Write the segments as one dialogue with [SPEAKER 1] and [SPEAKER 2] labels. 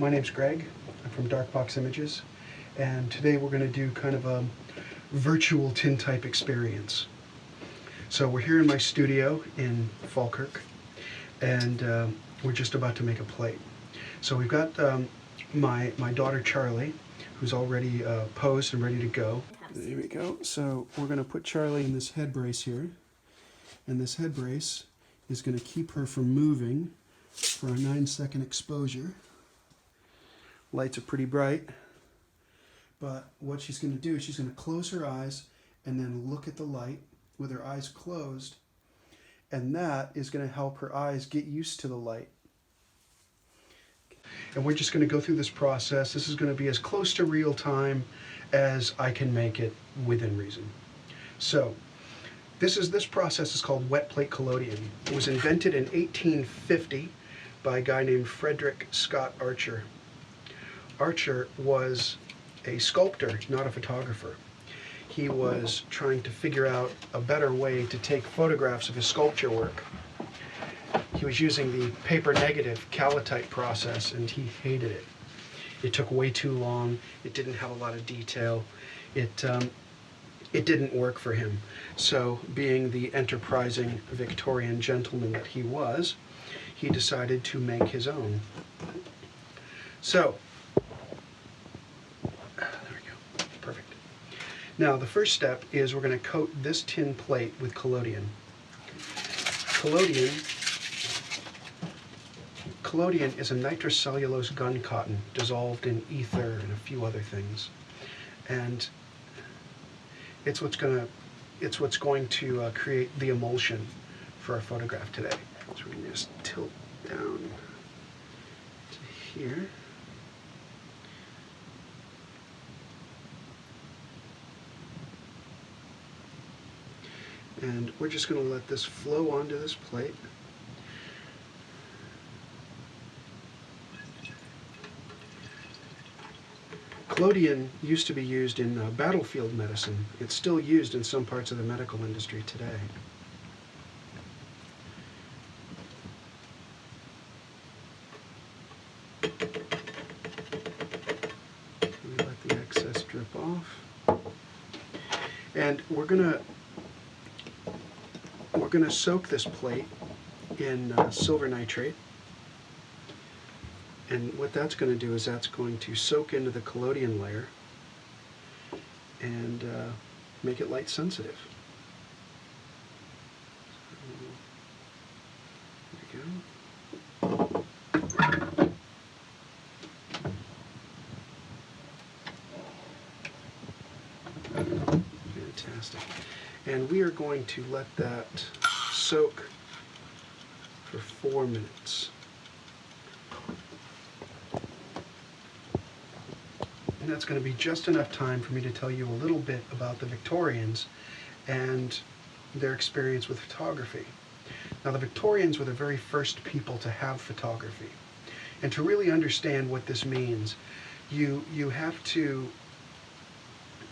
[SPEAKER 1] My name's Greg. I'm from Darkbox Images, and today we're going to do kind of a virtual Tintype experience. So we're here in my studio in Falkirk, and we're just about to make a plate. So we've got my daughter Charlie, who's already posed and ready to go. There we go. So we're going to put Charlie in this head brace here, and this head brace is going to keep her from moving for a 9-second exposure. Lights are pretty bright, but what she's going to do is she's going to close her eyes and then look at the light with her eyes closed, and that is going to help her eyes get used to the light. And we're just going to go through this process. This is going to be as close to real time as I can make it within reason. So this process is called wet plate collodion. It was invented in 1850 by a guy named Frederick Scott Archer. Archer was a sculptor, not a photographer. He was trying to figure out a better way to take photographs of his sculpture work. He was using the paper negative calotype process, and he hated it. It took way too long. It didn't have a lot of detail. It didn't work for him. So, being the enterprising Victorian gentleman that he was, he decided to make his own. So, there we go. Perfect. Now, the first step is we're going to coat this tin plate with collodion. Collodion is a nitrocellulose gun cotton dissolved in ether and a few other things, and it's what's going to create the emulsion for our photograph today. So we're going to just tilt down to here. And we're just going to let this flow onto this plate. Collodion used to be used in battlefield medicine. It's still used in some parts of the medical industry today. We let the excess drip off. And we're gonna soak this plate in silver nitrate. And what that's going to do is that's going to soak into the collodion layer and make it light sensitive. So, there we go. Fantastic. And we are going to let that soak for 4 minutes. And that's going to be just enough time for me to tell you a little bit about the Victorians and their experience with photography. Now, the Victorians were the very first people to have photography. And to really understand what this means, you have to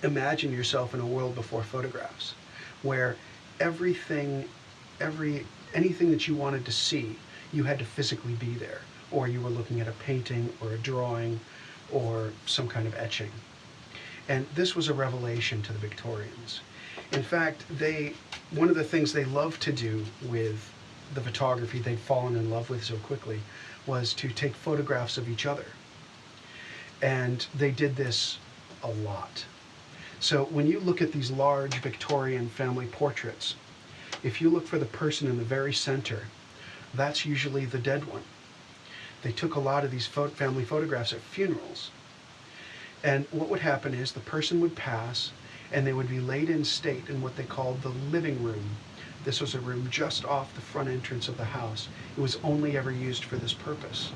[SPEAKER 1] imagine yourself in a world before photographs, where anything that you wanted to see, you had to physically be there, or you were looking at a painting or a drawing or some kind of etching. And this was a revelation to the Victorians. In fact, one of the things they loved to do with the photography they'd fallen in love with so quickly was to take photographs of each other. And they did this a lot. So when you look at these large Victorian family portraits, if you look for the person in the very center, that's usually the dead one. They took a lot of these family photographs at funerals. And what would happen is the person would pass and they would be laid in state in what they called the living room. This was a room just off the front entrance of the house. It was only ever used for this purpose.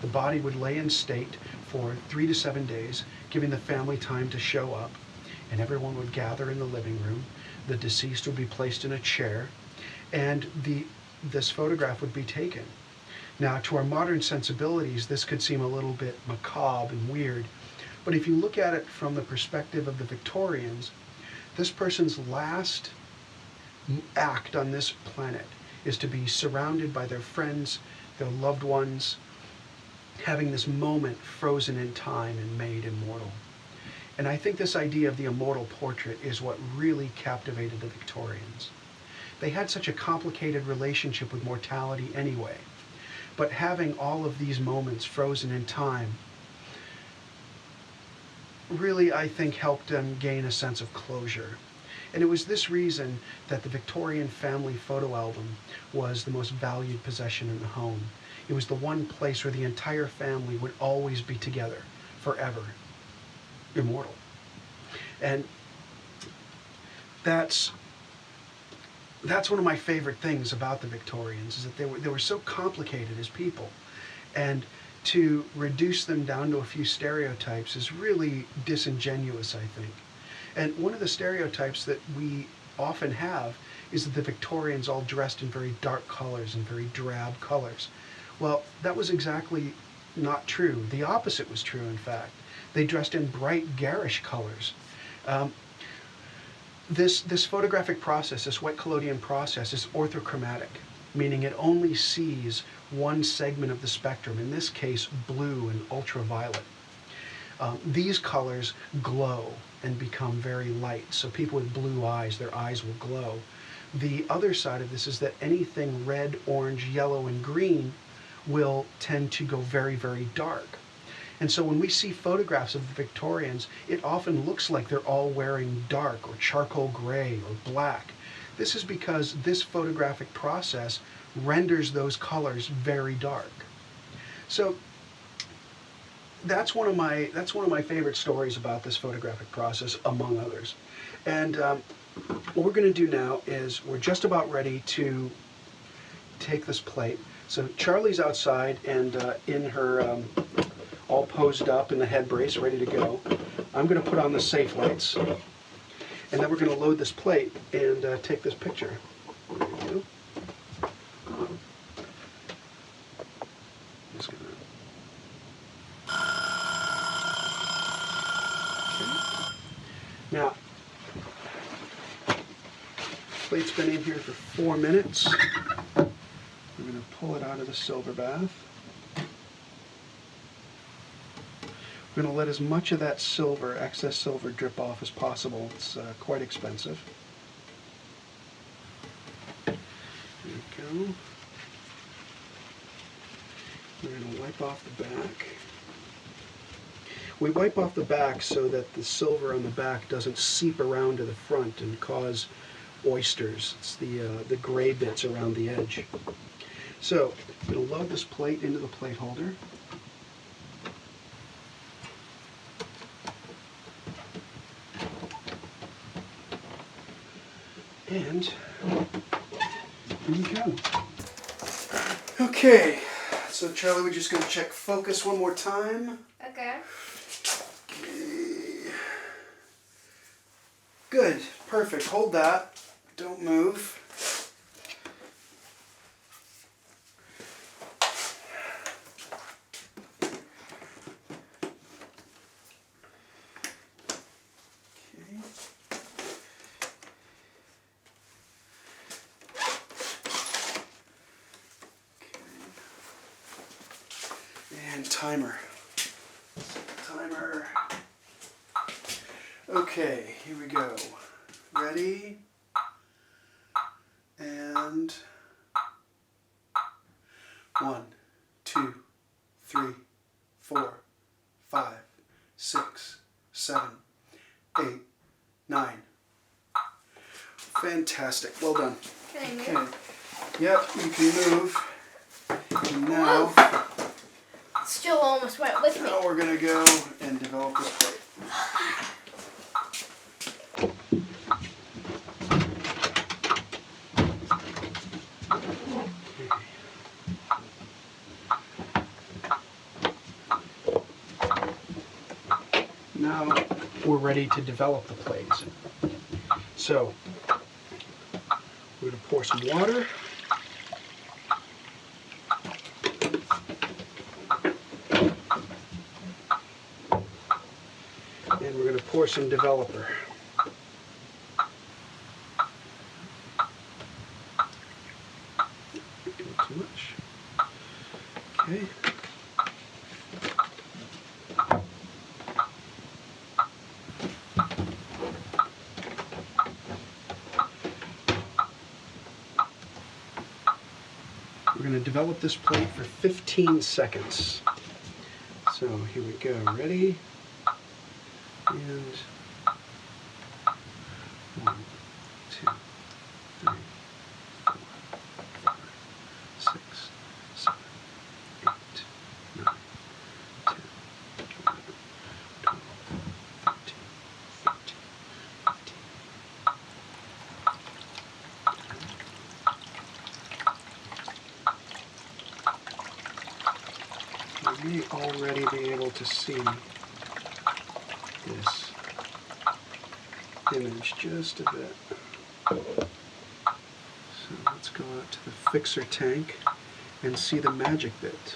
[SPEAKER 1] The body would lay in state for 3 to 7 days, giving the family time to show up, and everyone would gather in the living room. The deceased would be placed in a chair, and this photograph would be taken. Now, to our modern sensibilities, this could seem a little bit macabre and weird, but if you look at it from the perspective of the Victorians, this person's last act on this planet is to be surrounded by their friends, their loved ones, having this moment frozen in time and made immortal. And I think this idea of the immortal portrait is what really captivated the Victorians. They had such a complicated relationship with mortality anyway, but having all of these moments frozen in time really, I think, helped them gain a sense of closure. And it was this reason that the Victorian family photo album was the most valued possession in the home. It was the one place where the entire family would always be together, forever, immortal. And that's one of my favorite things about the Victorians, is that they were so complicated as people. And to reduce them down to a few stereotypes is really disingenuous, I think. And one of the stereotypes that we often have is that the Victorians all dressed in very dark colors and very drab colors. Well, that was exactly not true. The opposite was true, in fact. They dressed in bright, garish colors. This photographic process, this wet collodion process, is orthochromatic, meaning it only sees one segment of the spectrum, in this case blue and ultraviolet. These colors glow and become very light, so people with blue eyes, their eyes will glow. The other side of this is that anything red, orange, yellow, and green will tend to go very, very dark. And so when we see photographs of the Victorians, it often looks like they're all wearing dark or charcoal gray or black. This is because this photographic process renders those colors very dark. So that's one of my favorite stories about this photographic process, among others. And what we're going to do now is we're just about ready to take this plate. So Charlie's outside and in her all posed up in the head brace, ready to go. I'm going to put on the safe lights, and then we're going to load this plate and take this picture. There we go. Just gonna... Okay. Now, plate's been in here for 4 minutes. We're going to pull it out of the silver bath. We're going to let as much of that silver, excess silver, drip off as possible. It's quite expensive. There we go. We're going to wipe off the back. We wipe off the back so that the silver on the back doesn't seep around to the front and cause oysters. It's the gray bits around the edge. So I'm going to load this plate into the plate holder. And here we go. Okay, so Charlie, we're just going to check focus one more time.
[SPEAKER 2] Okay.
[SPEAKER 1] Good, perfect. Hold that. Don't move. And timer. Timer. Okay, here we go. Ready? And 1, 2, 3, 4, 5, 6, 7, 8, 9. Fantastic. Well done.
[SPEAKER 2] Can I move?
[SPEAKER 1] Okay. Yep, you can move. And now,
[SPEAKER 2] Still almost went with me.
[SPEAKER 1] now we're going to go and develop this plate. Now we're ready to develop the plates. So we're going to pour some water. And we're going to pour some developer. Not too much. Okay. going to develop this plate for 15 seconds. So here we go. Ready? And 1, 2, 3, 4, 5, 6, 7, 8, 9, 10, 11, 12, 13, 14, 15. You may already be able to see this image just a bit. So let's go out to the fixer tank and see the magic bit.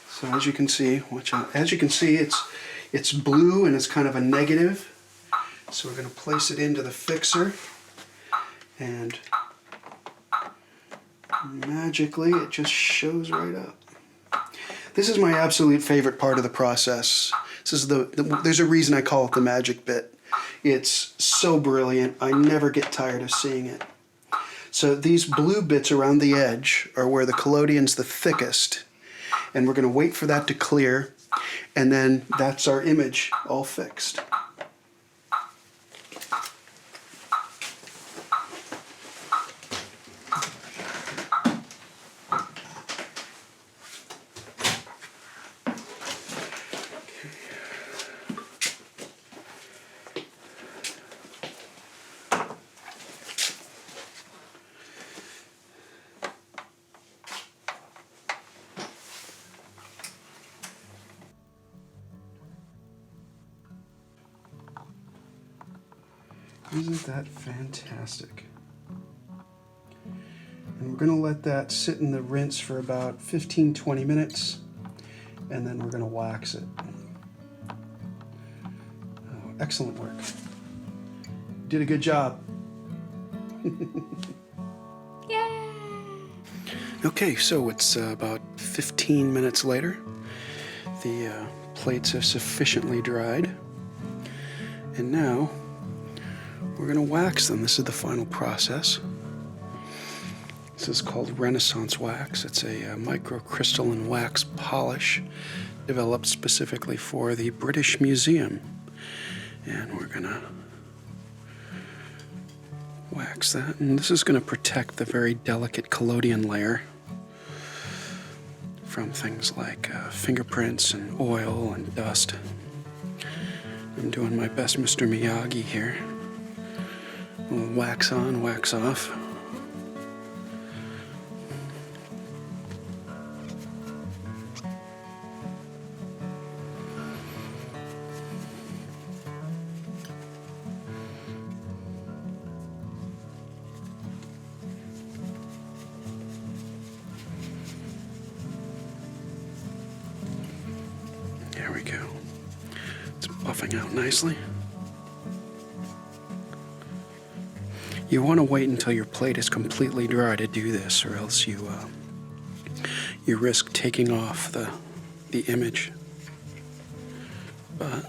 [SPEAKER 1] So as you can see, watch out. As you can see, it's blue and it's kind of a negative. So we're going to place it into the fixer, and magically it just shows right up. This is my absolute favorite part of the process. This is there's a reason I call it the magic bit. It's so brilliant. I never get tired of seeing it. So these blue bits around the edge are where the collodion's the thickest, and we're going to wait for that to clear, and then that's our image all fixed. Isn't that fantastic? And we're going to let that sit in the rinse for about 15-20 minutes, and then we're going to wax it. Oh, excellent work. Did a good job.
[SPEAKER 2] Yay!
[SPEAKER 1] Okay, so it's about 15 minutes later. The plates have sufficiently dried, and now we're going to wax them. This is the final process. This is called Renaissance wax. It's a microcrystalline wax polish developed specifically for the British Museum. And we're going to wax that. And this is going to protect the very delicate collodion layer from things like fingerprints and oil and dust. I'm doing my best Mr. Miyagi here. We'll wax on, wax off. There we go. It's buffing out nicely. You want to wait until your plate is completely dry to do this, or else you risk taking off the image. But